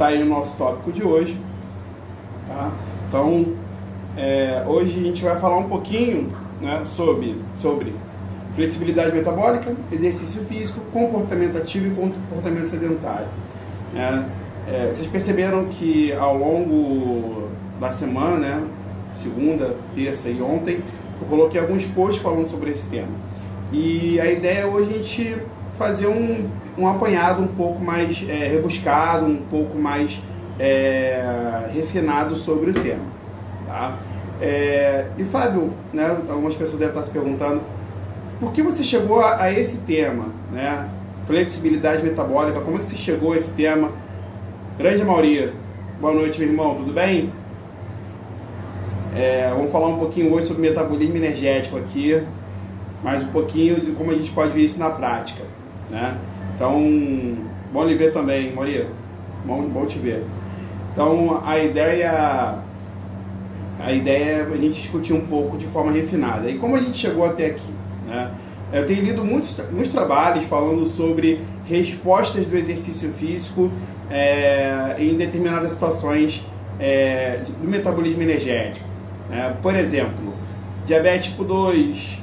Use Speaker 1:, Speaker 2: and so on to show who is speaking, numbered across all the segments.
Speaker 1: aí o nosso tópico de hoje. Tá? Então, hoje a gente vai falar um pouquinho, né, sobre flexibilidade metabólica, exercício físico, comportamento ativo e comportamento sedentário. Vocês perceberam que ao longo da semana, né, segunda, terça e ontem, eu coloquei alguns posts falando sobre esse tema. E a ideia é hoje a gente fazer um apanhado um pouco mais rebuscado, um pouco mais refinado sobre o tema. Tá? E Fábio, né, algumas pessoas devem estar se perguntando, por que você chegou a esse tema, né? Flexibilidade metabólica, como é que você chegou a esse tema? Grande maioria, boa noite, meu irmão, tudo bem? Vamos falar um pouquinho hoje sobre metabolismo energético aqui, mais um pouquinho de como a gente pode ver isso na prática, né? Então, bom lhe ver também, Maria, bom te ver. Então, a ideia é a gente discutir um pouco de forma refinada. E como a gente chegou até aqui, né? Eu tenho lido muitos trabalhos falando sobre respostas do exercício físico em determinadas situações do metabolismo energético. Por exemplo, diabetes tipo 2,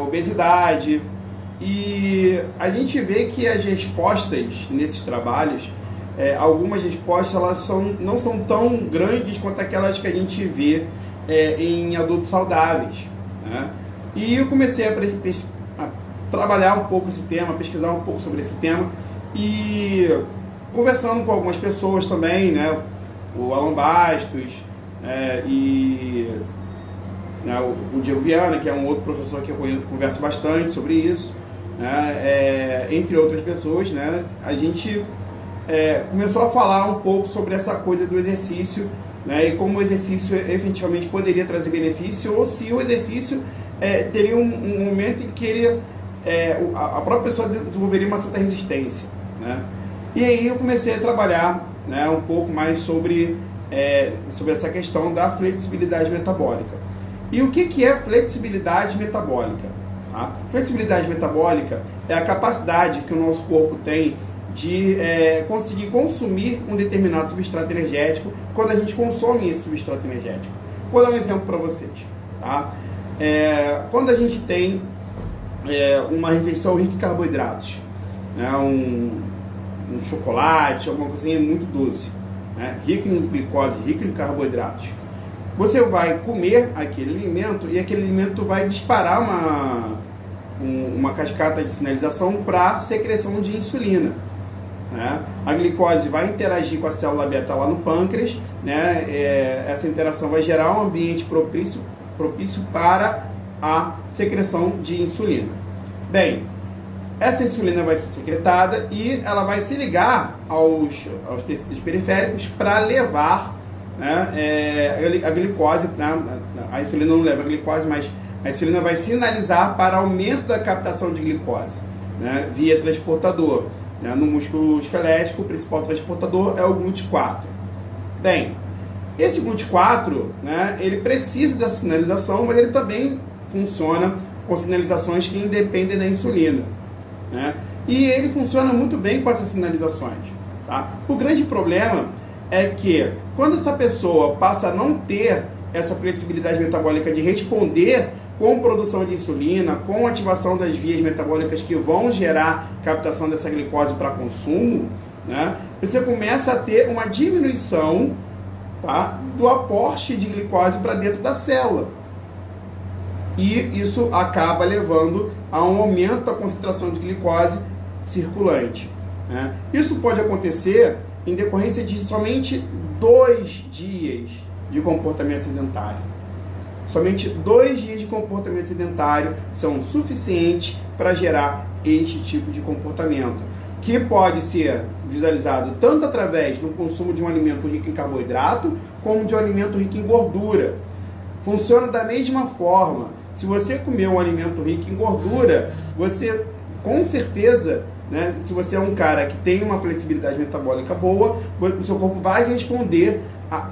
Speaker 1: obesidade. E a gente vê que as respostas nesses trabalhos, algumas respostas elas não são tão grandes quanto aquelas que a gente vê em adultos saudáveis, né? E eu comecei a trabalhar um pouco esse tema, pesquisar um pouco sobre esse tema e conversando com algumas pessoas também, né? O Alan Bastos o Diego Viana, que é um outro professor que eu converso bastante sobre isso, né? Entre outras pessoas, né? A gente começou a falar um pouco sobre essa coisa do exercício, né? E como o exercício efetivamente poderia trazer benefício, ou se o exercício teria um momento em que a própria pessoa desenvolveria uma certa resistência, né? E aí eu comecei a trabalhar, né, um pouco mais sobre essa questão da flexibilidade metabólica. E o que é flexibilidade metabólica? Tá? Flexibilidade metabólica é a capacidade que o nosso corpo tem de conseguir consumir um determinado substrato energético quando a gente consome esse substrato energético. Vou dar um exemplo para vocês. Tá? Quando a gente tem uma refeição rica em carboidratos, né, um chocolate, alguma coisinha muito doce, né, rico em glicose, rico em carboidratos, você vai comer aquele alimento e aquele alimento vai disparar uma cascata de sinalização para secreção de insulina, né? A glicose vai interagir com a célula beta lá no pâncreas, né? Essa interação vai gerar um ambiente propício para a secreção de insulina. Bem, essa insulina vai ser secretada e ela vai se ligar aos tecidos periféricos para levar, né, a glicose, né? A insulina não leva a glicose, mas a insulina vai sinalizar para aumento da captação de glicose, né, via transportador. Né? No músculo esquelético, o principal transportador é o GLUT4. Bem, esse GLUT4, né, ele precisa da sinalização, mas ele também funciona com sinalizações que independem da insulina, né? E ele funciona muito bem com essas sinalizações. Tá? O grande problema é que quando essa pessoa passa a não ter essa flexibilidade metabólica de responder com produção de insulina, com ativação das vias metabólicas que vão gerar captação dessa glicose para consumo, né, você começa a ter uma diminuição, tá, do aporte de glicose para dentro da célula. E isso acaba levando a um aumento da concentração de glicose circulante, né? Isso pode acontecer em decorrência de somente 2 dias de comportamento sedentário. Somente 2 dias de comportamento sedentário são suficientes para gerar este tipo de comportamento, que pode ser visualizado tanto através do consumo de um alimento rico em carboidrato, como de um alimento rico em gordura. Funciona da mesma forma. Se você comer um alimento rico em gordura, você, com certeza, né, se você é um cara que tem uma flexibilidade metabólica boa, o seu corpo vai responder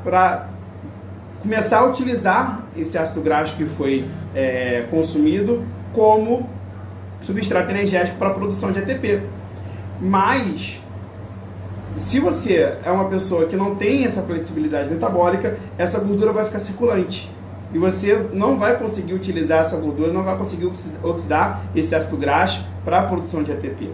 Speaker 1: para começar a utilizar esse ácido graxo que foi consumido como substrato energético para a produção de ATP. Mas se você é uma pessoa que não tem essa flexibilidade metabólica, essa gordura vai ficar circulante. E você não vai conseguir utilizar essa gordura, não vai conseguir oxidar esse ácido graxo para a produção de ATP.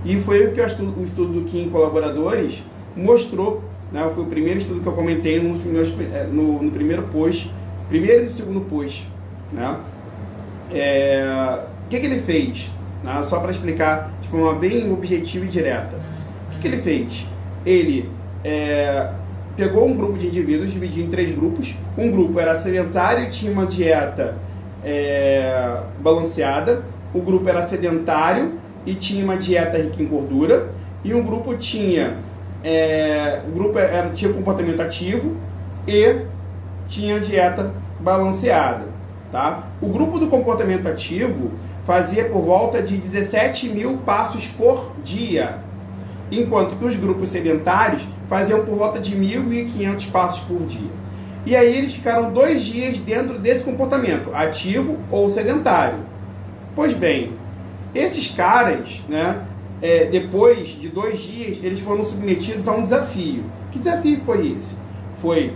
Speaker 1: E foi o que o estudo do Kim e colaboradores mostrou, né? Foi o primeiro estudo que eu comentei no primeiro post, primeiro e no segundo post, né? O que ele fez? Né? Só para explicar de forma bem objetiva e direta. O que ele fez? Ele pegou um grupo de indivíduos, dividiu em 3 grupos. Um grupo era sedentário e tinha uma dieta balanceada. O grupo era sedentário e tinha uma dieta rica em gordura. E um grupo tinha tinha comportamento ativo e tinha dieta balanceada. Tá? O grupo do comportamento ativo fazia por volta de 17 mil passos por dia, enquanto que os grupos sedentários faziam por volta de 1.500 passos por dia. E aí eles ficaram 2 dias dentro desse comportamento, ativo ou sedentário. Pois bem, esses caras, né, depois de 2 dias, eles foram submetidos a um desafio. Que desafio foi esse? Foi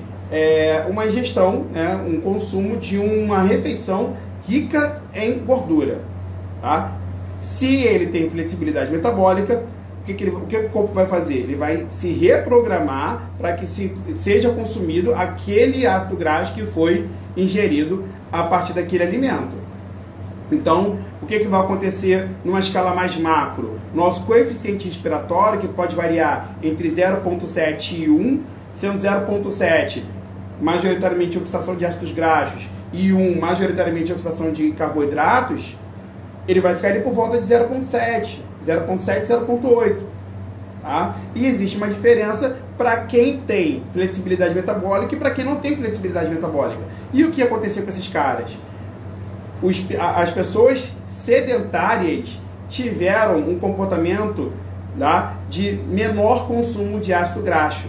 Speaker 1: uma ingestão, né, um consumo de uma refeição rica em gordura. Tá? Se ele tem flexibilidade metabólica, o que o corpo vai fazer? Ele vai se reprogramar para que seja consumido aquele ácido graxo que foi ingerido a partir daquele alimento. Então, o que vai acontecer numa escala mais macro? Nosso coeficiente respiratório, que pode variar entre 0,7 e 1, sendo 0,7 majoritariamente oxidação de ácidos graxos e 1 majoritariamente oxidação de carboidratos, ele vai ficar ali por volta de 0,7, 0,8. Tá? E existe uma diferença para quem tem flexibilidade metabólica e para quem não tem flexibilidade metabólica. E o que aconteceu com esses caras? As pessoas sedentárias tiveram um comportamento, tá, de menor consumo de ácido graxo.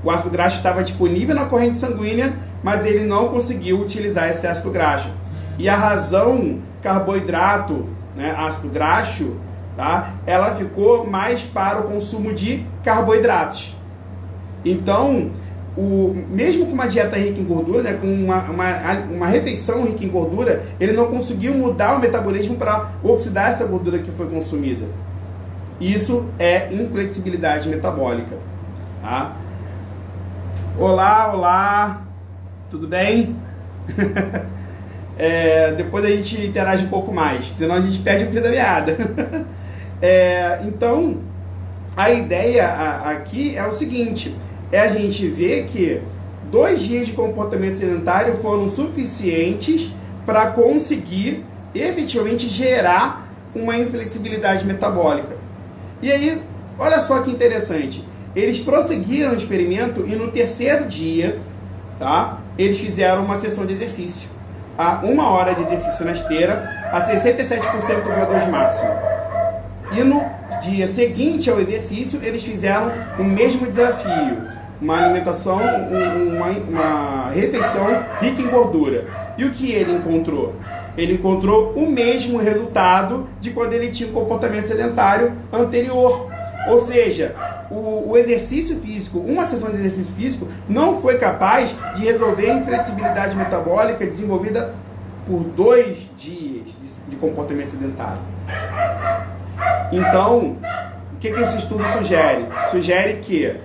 Speaker 1: O ácido graxo estava disponível na corrente sanguínea, mas ele não conseguiu utilizar esse ácido graxo. E a razão carboidrato, né, ácido graxo, tá, ela ficou mais para o consumo de carboidratos. Então, mesmo com uma dieta rica em gordura, né, com uma refeição rica em gordura, ele não conseguiu mudar o metabolismo para oxidar essa gordura que foi consumida. Isso é inflexibilidade metabólica. Tá? Olá, olá, tudo bem? Depois a gente interage um pouco mais, senão a gente perde o fio da meada. Então, a ideia aqui é o seguinte, a gente ver que 2 dias de comportamento sedentário foram suficientes para conseguir efetivamente gerar uma inflexibilidade metabólica. E aí, olha só que interessante, eles prosseguiram o experimento e no 3º dia, tá, eles fizeram uma sessão de exercício. A 1 hora de exercício na esteira, a 67% do VO2 máximo. E no dia seguinte ao exercício, eles fizeram o mesmo desafio. Uma alimentação, uma refeição rica em gordura. E o que ele encontrou? Ele encontrou o mesmo resultado de quando ele tinha um comportamento sedentário anterior. Ou seja, o exercício físico, uma sessão de exercício físico, não foi capaz de resolver a inflexibilidade metabólica desenvolvida por 2 dias de comportamento sedentário. Então, o que esse estudo sugere? Sugere que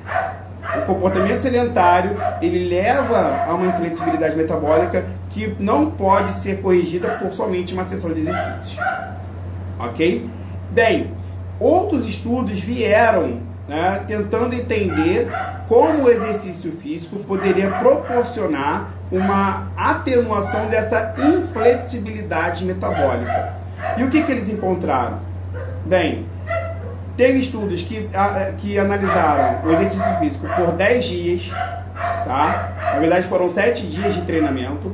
Speaker 1: o comportamento sedentário, ele leva a uma inflexibilidade metabólica que não pode ser corrigida por somente uma sessão de exercícios. Ok? Bem, outros estudos vieram, né, tentando entender como o exercício físico poderia proporcionar uma atenuação dessa inflexibilidade metabólica. E o que eles encontraram? Bem, teve estudos que analisaram o exercício físico por 10 dias, tá? Na verdade foram 7 dias de treinamento,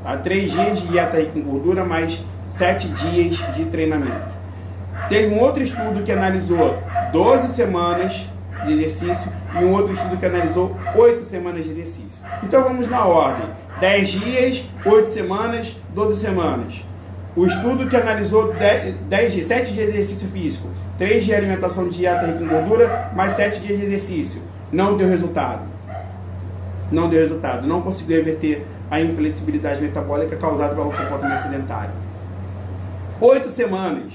Speaker 1: tá? 3 dias de dieta rica em gordura, mais 7 dias de treinamento. Teve um outro estudo que analisou 12 semanas de exercício e um outro estudo que analisou 8 semanas de exercício. Então vamos na ordem: 10 dias, 8 semanas, 12 semanas. O estudo que analisou 7 dias de exercício físico, 3 de alimentação dieta rica em gordura, mais 7 dias de exercício. Não deu resultado. Não deu resultado. Não conseguiu reverter a inflexibilidade metabólica causada pelo comportamento sedentário. 8 semanas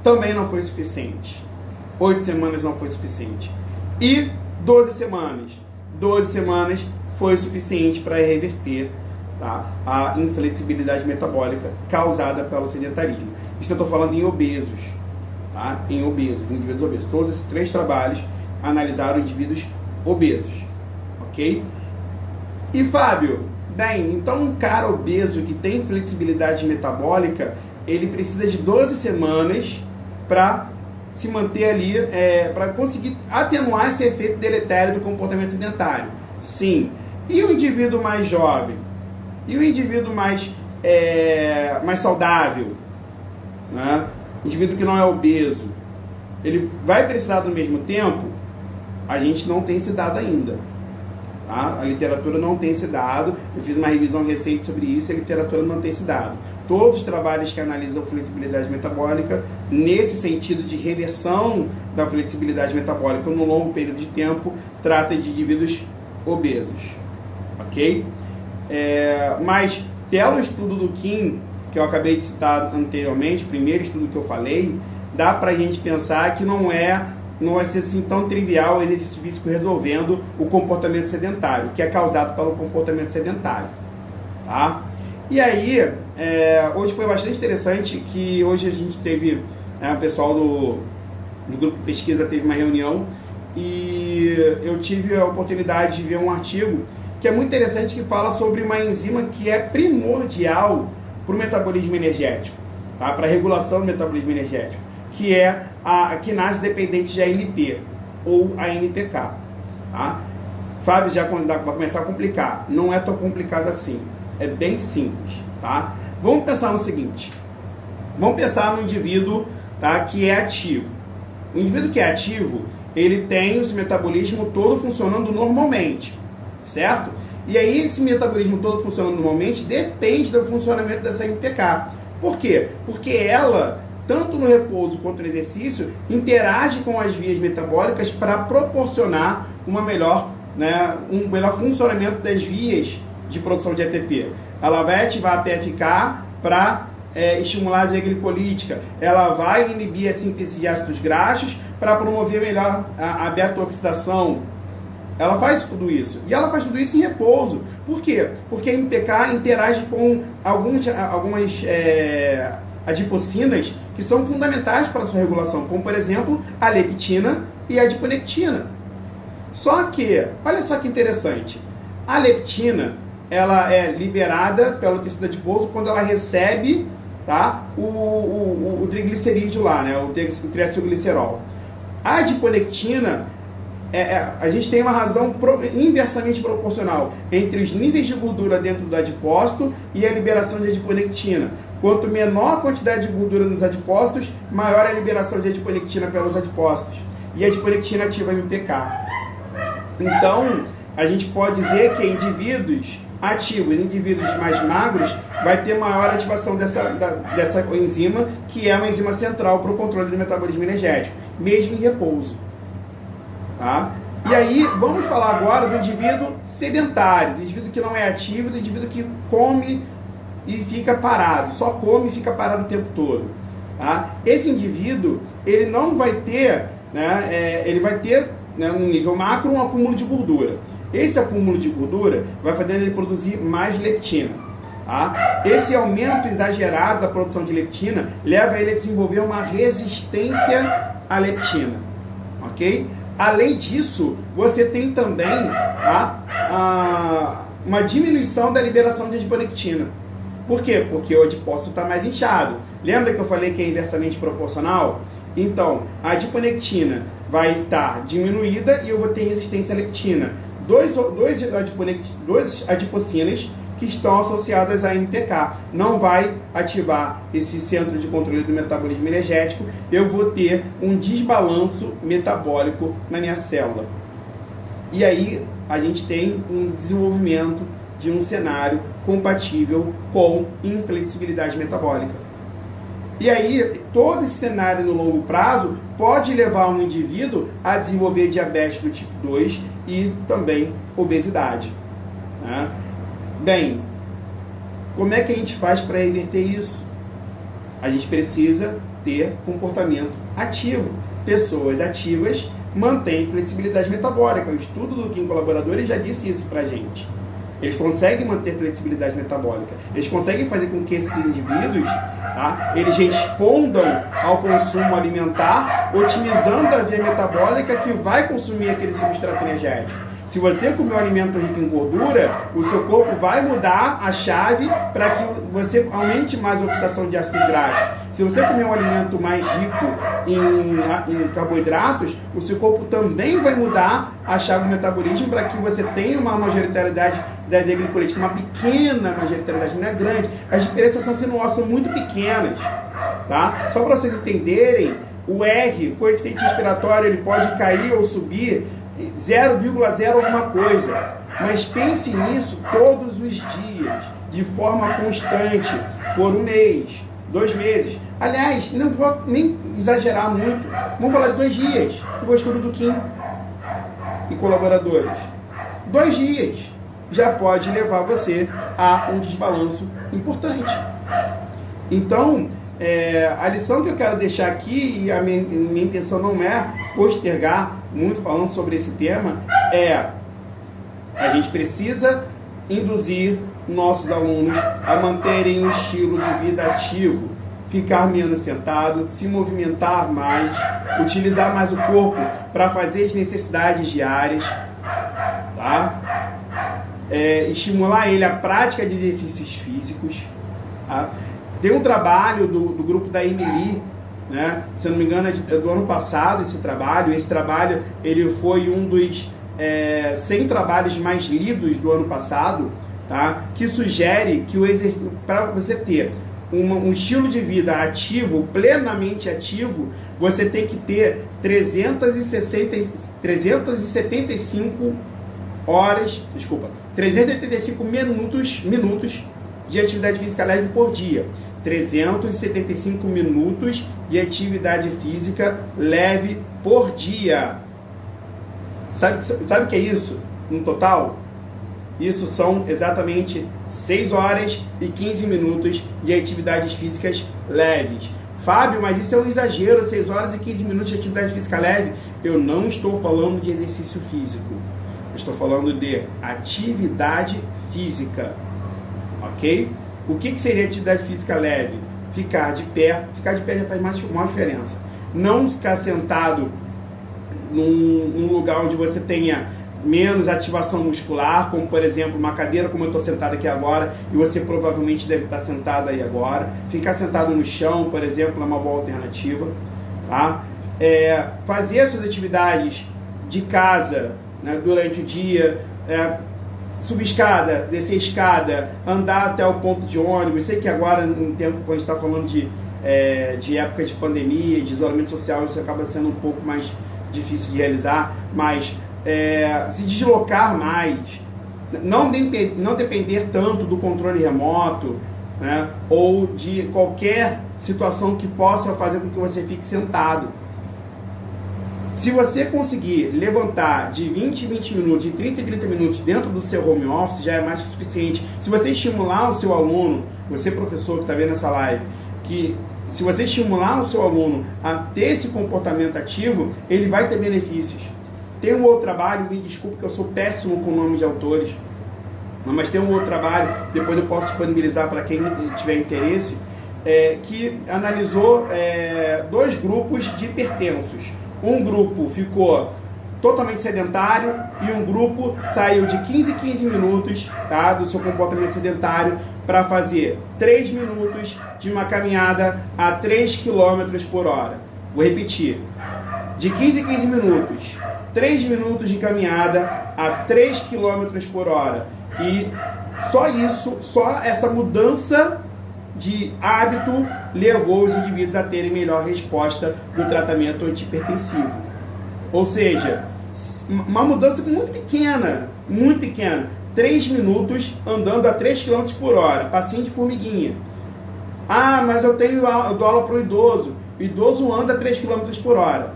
Speaker 1: também não foi suficiente. 8 semanas não foi suficiente. E 12 semanas. 12 semanas foi suficiente para reverter, tá, a inflexibilidade metabólica causada pelo sedentarismo. Isso eu estou falando em obesos, tá? Em obesos, indivíduos obesos. Todos esses 3 trabalhos analisaram indivíduos obesos, ok? E Fábio, bem, então um cara obeso que tem flexibilidade metabólica, ele precisa de 12 semanas para se manter ali, para conseguir atenuar esse efeito deletério do comportamento sedentário. Sim. E o indivíduo mais jovem? E o indivíduo mais saudável? Né? Indivíduo que não é obeso? Ele vai precisar do mesmo tempo? A gente não tem esse dado ainda. Tá? A literatura não tem esse dado. Eu fiz uma revisão recente sobre isso e a literatura não tem esse dado. Todos os trabalhos que analisam flexibilidade metabólica, nesse sentido de reversão da flexibilidade metabólica no longo período de tempo, trata de indivíduos obesos. Ok? Mas, pelo estudo do Kim, que eu acabei de citar anteriormente, o primeiro estudo que eu falei, dá pra gente pensar que não vai ser assim tão trivial o exercício físico resolvendo o comportamento sedentário, que é causado pelo comportamento sedentário. Tá? E aí, hoje foi bastante interessante que hoje a gente teve, o pessoal do grupo de pesquisa teve uma reunião e eu tive a oportunidade de ver um artigo que é muito interessante, que fala sobre uma enzima que é primordial para o metabolismo energético, tá? Para a regulação do metabolismo energético, que é a quinase dependente de AMP, ou AMPK. Tá? Fábio, já vai começar a complicar. Não é tão complicado assim. É bem simples. Tá? Vamos pensar no seguinte. Vamos pensar no indivíduo, tá, que é ativo. O indivíduo que é ativo, ele tem o seu metabolismo todo funcionando normalmente. Certo? E aí esse metabolismo todo funcionando normalmente depende do funcionamento dessa MPK. Por quê? Porque ela, tanto no repouso quanto no exercício, interage com as vias metabólicas para proporcionar um melhor funcionamento das vias de produção de ATP. Ela vai ativar a PFK para estimular a via glicolítica. Ela vai inibir a síntese de ácidos graxos para promover melhor a beta-oxidação. Ela faz tudo isso. E ela faz tudo isso em repouso. Por quê? Porque a MPK interage com algumas adipocinas que são fundamentais para a sua regulação, como, por exemplo, a leptina e a adiponectina. Só que, olha só que interessante, a leptina, ela é liberada pelo tecido adiposo quando ela recebe, tá, o triglicerídeo lá, né, o triacilglicerol. A adiponectina, a gente tem uma razão inversamente proporcional entre os níveis de gordura dentro do adipócito e a liberação de adiponectina. Quanto menor a quantidade de gordura nos adipócitos, maior a liberação de adiponectina pelos adipócitos. E a adiponectina ativa a MPK. Então, a gente pode dizer que indivíduos ativos, indivíduos mais magros, vai ter maior ativação dessa enzima, que é uma enzima central para o controle do metabolismo energético, mesmo em repouso. Tá? E aí, vamos falar agora do indivíduo sedentário, do indivíduo que não é ativo, do indivíduo que come e fica parado, só come e fica parado o tempo todo. Tá? Esse indivíduo, ele não vai ter, ele vai ter, no nível macro, um acúmulo de gordura. Esse acúmulo de gordura vai fazer ele produzir mais leptina. Tá? Esse aumento exagerado da produção de leptina leva ele a desenvolver uma resistência à leptina. Ok? Além disso, você tem também, tá, uma diminuição da liberação de adiponectina. Por quê? Porque o adipócito está mais inchado. Lembra que eu falei que é inversamente proporcional? Então, a adiponectina vai estar diminuída e eu vou ter resistência à leptina. Duas adipocinas que estão associadas à MPK. Não vai ativar esse centro de controle do metabolismo energético. Eu vou ter um desbalanço metabólico na minha célula. E aí a gente tem um desenvolvimento de um cenário compatível com inflexibilidade metabólica. E aí, todo esse cenário no longo prazo pode levar um indivíduo a desenvolver diabetes do tipo 2 e também obesidade. Né? Bem, como é que a gente faz para reverter isso? A gente precisa ter comportamento ativo. Pessoas ativas mantêm flexibilidade metabólica. O estudo do Kim Colaboradores já disse isso para a gente. Eles conseguem manter flexibilidade metabólica. Eles conseguem fazer com que esses indivíduos, tá, eles respondam ao consumo alimentar, otimizando a via metabólica que vai consumir aquele substrato energético. Se você comer um alimento rico em gordura, o seu corpo vai mudar a chave para que você aumente mais a oxidação de ácidos graxos. Se você comer um alimento mais rico em carboidratos, o seu corpo também vai mudar a chave do metabolismo para que você tenha uma majoritariedade da via glicolítica, uma pequena majoritariedade, não é grande. As diferenças são sinuosas, são muito pequenas. Tá? Só para vocês entenderem, o R, o coeficiente respiratório, ele pode cair ou subir 0,0 alguma coisa, mas pense nisso todos os dias, de forma constante, por um mês, 2 meses. Aliás, não vou nem exagerar muito, vamos falar de 2 dias, que eu vou estudo do Kim e colaboradores. 2 dias já pode levar você a um desbalanço importante. Então, a lição que eu quero deixar aqui, e a minha intenção não é postergar muito falando sobre esse tema, a gente precisa induzir nossos alunos a manterem um estilo de vida ativo, ficar menos sentado, se movimentar mais, utilizar mais o corpo para fazer as necessidades diárias, tá? Estimular ele a prática de exercícios físicos, tá? Tem um trabalho do grupo da Emily, né? Se eu não me engano, é do ano passado esse trabalho. Esse trabalho ele foi um dos 100 trabalhos mais lidos do ano passado, tá? Que sugere que para você ter um estilo de vida ativo, plenamente ativo, você tem que ter 375 minutos de atividade física leve por dia. 375 minutos de atividade física leve por dia. Sabe o que é isso no total? Isso são exatamente 6 horas e 15 minutos de atividades físicas leves. Fábio, mas isso é um exagero, 6 horas e 15 minutos de atividade física leve. Eu não estou falando de exercício físico. Eu estou falando de atividade física. Ok? O que seria atividade física leve? Ficar de pé. Ficar de pé já faz uma diferença. Não ficar sentado num lugar onde você tenha menos ativação muscular, como por exemplo uma cadeira como eu estou sentado aqui agora, e você provavelmente deve estar sentado aí agora. Ficar sentado no chão, por exemplo, é uma boa alternativa. Tá? Fazer as suas atividades de casa, né, durante o dia, subir escada, descer escada, andar até o ponto de ônibus. Sei que agora, no tempo, quando a gente está falando de época de pandemia, de isolamento social, isso acaba sendo um pouco mais difícil de realizar, mas se deslocar mais, não depender tanto do controle remoto, né, ou de qualquer situação que possa fazer com que você fique sentado. Se você conseguir levantar de 20 em 20 minutos, de 30 em 30 minutos dentro do seu home office, já é mais que o suficiente. Se você estimular o seu aluno, você professor que está vendo essa live, que se você estimular o seu aluno a ter esse comportamento ativo, ele vai ter benefícios. Tem um outro trabalho, me desculpe que eu sou péssimo com nome de autores, mas tem um outro trabalho, depois eu posso disponibilizar para quem tiver interesse, que analisou 2 grupos de hipertensos. Um grupo ficou totalmente sedentário e um grupo saiu de 15 em 15 minutos, tá, do seu comportamento sedentário para fazer 3 minutos de uma caminhada a 3 km por hora. Vou repetir. De 15 em 15 minutos, 3 minutos de caminhada a 3 km por hora. E só isso, só essa mudança de hábito levou os indivíduos a terem melhor resposta do tratamento antihipertensivo. Ou seja, uma mudança muito pequena, 3 minutos andando a 3 km por hora, passinho de formiguinha. Ah, mas eu dou aula para o idoso. O idoso anda a 3 km por hora.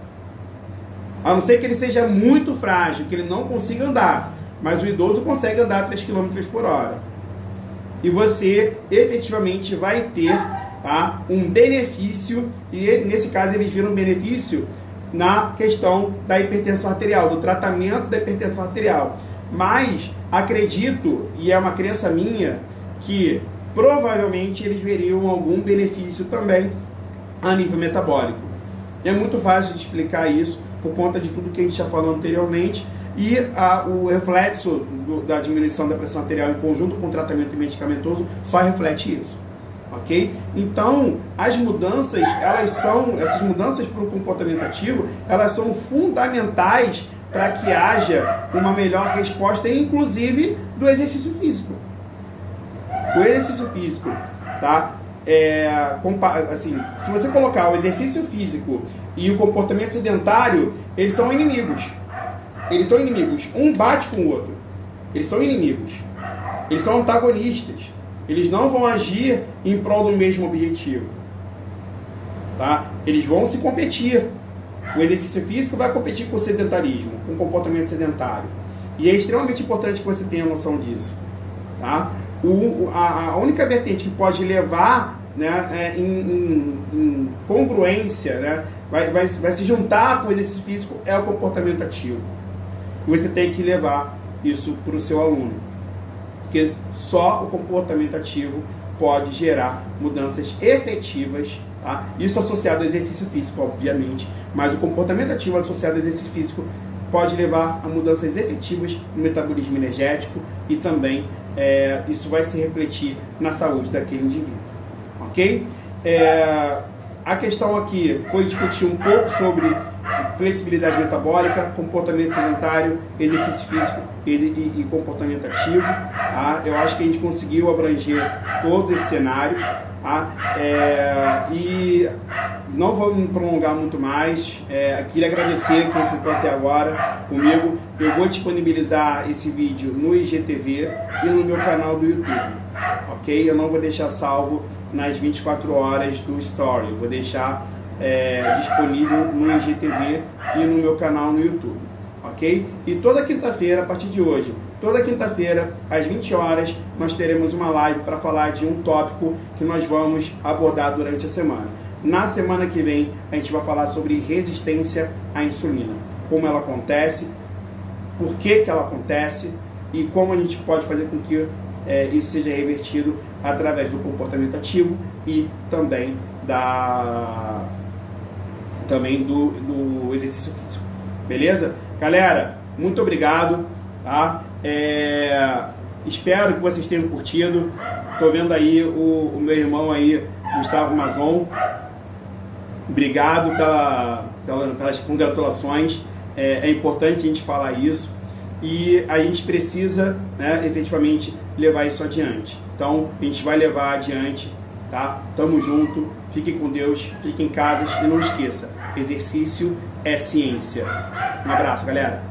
Speaker 1: A não ser que ele seja muito frágil, que ele não consiga andar. Mas o idoso consegue andar a 3 km por hora. E você efetivamente vai ter, tá, um benefício, e nesse caso eles viram um benefício na questão da hipertensão arterial, do tratamento da hipertensão arterial. Mas acredito, e é uma crença minha, que provavelmente eles veriam algum benefício também a nível metabólico. É muito fácil de explicar isso por conta de tudo que a gente já falou anteriormente, e o reflexo da diminuição da pressão arterial em conjunto com o tratamento medicamentoso só reflete isso, ok? Então, essas mudanças para o comportamento ativo, elas são fundamentais para que haja uma melhor resposta, inclusive do exercício físico. O exercício físico, tá? Assim, se você colocar o exercício físico e o comportamento sedentário, eles são inimigos. Eles são inimigos. Um bate com o outro. Eles são inimigos. Eles são antagonistas. Eles não vão agir em prol do mesmo objetivo. Tá? Eles vão se competir. O exercício físico vai competir com o sedentarismo, com o comportamento sedentário. E é extremamente importante que você tenha noção disso. Tá? A única vertente que pode levar, né, em congruência, né, vai se juntar com o exercício físico, é o comportamento ativo. Você tem que levar isso para o seu aluno, porque só o comportamento ativo pode gerar mudanças efetivas, tá? Isso associado ao exercício físico, obviamente, mas o comportamento ativo associado ao exercício físico pode levar a mudanças efetivas no metabolismo energético e também isso vai se refletir na saúde daquele indivíduo, ok? A questão aqui foi discutir um pouco sobre flexibilidade metabólica, comportamento sedentário, exercício físico e comportamento ativo. Tá? Eu acho que a gente conseguiu abranger todo esse cenário. Tá? E não vou me prolongar muito mais. Queria agradecer quem ficou até agora comigo. Eu vou disponibilizar esse vídeo no IGTV e no meu canal do YouTube. Ok? Eu não vou deixar salvo nas 24 horas do Story. Eu vou deixar disponível no IGTV e no meu canal no YouTube, ok? E toda quinta-feira, a partir de hoje, toda quinta-feira, às 20 horas, nós teremos uma live para falar de um tópico que nós vamos abordar durante a semana. Na semana que vem, a gente vai falar sobre resistência à insulina, como ela acontece, por que ela acontece e como a gente pode fazer com que isso seja revertido através do comportamento ativo e também do exercício físico. Beleza? Galera, muito obrigado. Tá? Espero que vocês tenham curtido. Estou vendo aí o meu irmão aí, Gustavo Mazon. Obrigado pelas congratulações. É importante a gente falar isso. E a gente precisa, né, efetivamente levar isso adiante. Então, a gente vai levar adiante. Tá? Tamo junto. Fiquem com Deus, fiquem em casa e não esqueça, exercício é ciência. Um abraço, galera.